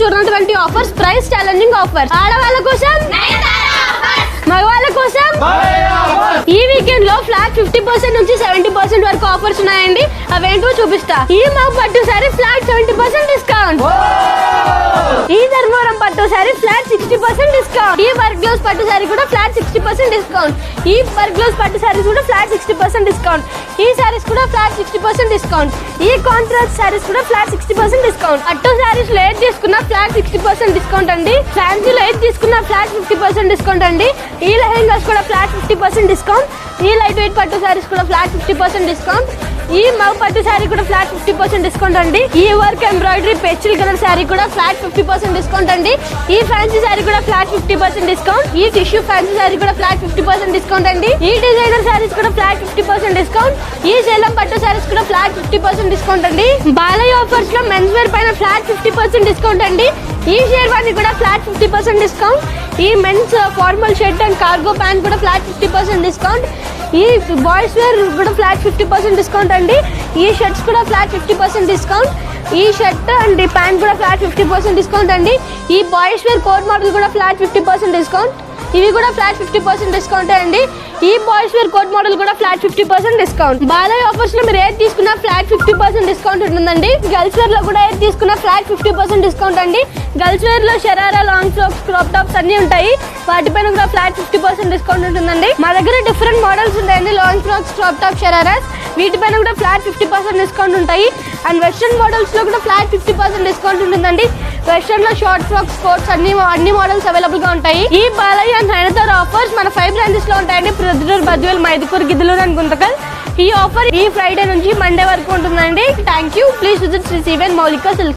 చూడనటువంటి offers price challenging offers. ఆడవాళ్ళ కోసం, మగవాళ్ళ కోసం ఈ వీకెండ్ లో ఫ్లాట్ 50% నుంచి 70% వరకు ఆఫర్స్ ఉన్నాయండి. అవేంటో చూపిస్తా. ఈ మా పట్టు సారీ ఫ్లాట్ 70% డిస్కౌంట్. ఈ ధర్మవరం పట్టు సారీ ఫ్లాట్ 60% డిస్కౌంట్. ఈ వర్క్ గ్లౌస్ పట్టు సారీ కూడా ఫ్లాట్ 60% డిస్కౌంట్. ఈ వర్క్ గ్లౌస్ పట్టు సారీస్ కూడా ఫ్లాట్ 60% డిస్కౌంట్. ఈ సారీస్ కూడా ఫ్లాట్ 60% డిస్కౌంట్. ఈ కాంట్రాస్ట్ సారీస్ కూడా ఫ్లాట్ 60% డిస్కౌంట్. పట్టు సారీస్ లో ఏది తీసుకున్న ఫ్లాట్ 60% డిస్కౌంట్ అండి. ఫ్యాన్సీలో ఏది తీసుకున్న ఫ్లాట్ 50% డిస్కౌంట్ అండి. ఈ లెహెంగాస్ కూడా ఫ్లాట్ 50% డిస్కౌంట్. ఈ లైట్ వెయిట్ పట్టు సారీస్ కూడా ఫ్లాట్ 50% డిస్కౌంట్. ఈ మగ పట్టు సారీ కూడా ఫ్లాట్ 50% డిస్కౌంట్ అండి. ఈ work embroidery pastel colour sari కూడా ఫ్లాట్ 50% డిస్కౌంట్ అండి. ఈ ఫ్యాన్సీ సారీ కూడా ఫ్లాట్ 50% డిస్కౌంట్. ఈ టిష్యూ ఫ్యాన్సీ సారీ కూడా ఫ్లాట్ 50% డిస్కౌంట్ అండి. ఈ డిజైనర్ సారీస్ కూడా ఫ్లాట్ 50% డిస్కౌంట్. ఈ సేలం పట్టు సారీస్ కూడా ఫ్లాట్ 50% డిస్కౌంట్ అండి. బాలయ్య ఆఫర్స్ లో మెన్స్ వేర్ పైన ఫ్లాట్ 50% డిస్కౌంట్ అండి. ఈ షేర్వాణి కూడా ఫ్లాట్ 50% డిస్కౌంట్. ఈ men's formal shirt and cargo pant కూడా ఫ్లాట్ 50% డిస్కౌంట్. ఈ బాయ్స్ వేర్ కూడా ఫ్లాట్ 50% డిస్కౌంట్ అండి. ఈ షర్ట్స్ కూడా ఫ్లాట్ 50% డిస్కౌంట్. ఈ షర్ట్ అండ్ ఈ ప్యాంట్ కూడా ఫ్లాట్ 50% డిస్కౌంట్ అండి. ఈ బాయ్స్ వేర్ కోట్ మోడల్ కూడా ఫ్లాట్ 50% డిస్కౌంట్. ఇవి కూడా ఫ్లాట్ 50% డిస్కౌంట్ అండి. ఈ బాయ్స్ వేర్ కోట్ మోడల్ కూడా ఫ్లాట్ 50% డిస్కౌంట్. బాలయ్య ఆఫర్స్ లో మీరు ఏది తీసుకున్నా ఫ్లాట్ 50% డిస్కౌంట్ ఉంటుందండి. గర్ల్స్ వేర్ లో కూడా ఏది తీసుకున్నా ఫ్లాట్ 50% డిస్కౌంట్ అండి. గర్ల్స్ వేర్ లో sharara, long frocks, crop tops అన్ని ఉంటాయి. వాటిపైన కూడా ఫ్లాట్ 50% డిస్కౌంట్ ఉంటుందండి. మా దగ్గర డిఫరెంట్ మోడల్స్ ఉంటాయండి. Long frocks, crop top, shararas వీటిపైన కూడా ఫ్లాట్ 50% డిస్కౌంట్ ఉంటాయి. అండ్ వెస్ట్రన్ మోడల్స్ లో కూడా ఫ్లాట్ 50% డిస్కౌంట్ ఉంటుందండి. వెస్ట్రన్ లో షార్ట్ ఫ్రాక్స్, కోట్స్ అన్ని మోడల్స్ అవైలబుల్ గా ఉంటాయి. ఈ బాలయ్య అండ్ హైనతార ఆఫర్స్ మన 5 బ్రాంచెస్ లో ఉంటాయండి. ప్రొద్దుటూరు, బద్వేల్, మైదుకూరు, గిద్దలూరు అండ్ గుంతకల్. ఈ ఆఫర్ ఈ ఫ్రైడే నుంచి మండే వరకు ఉంటుందండి. Thank you. Please visit Sri Sivan Mowlika silk.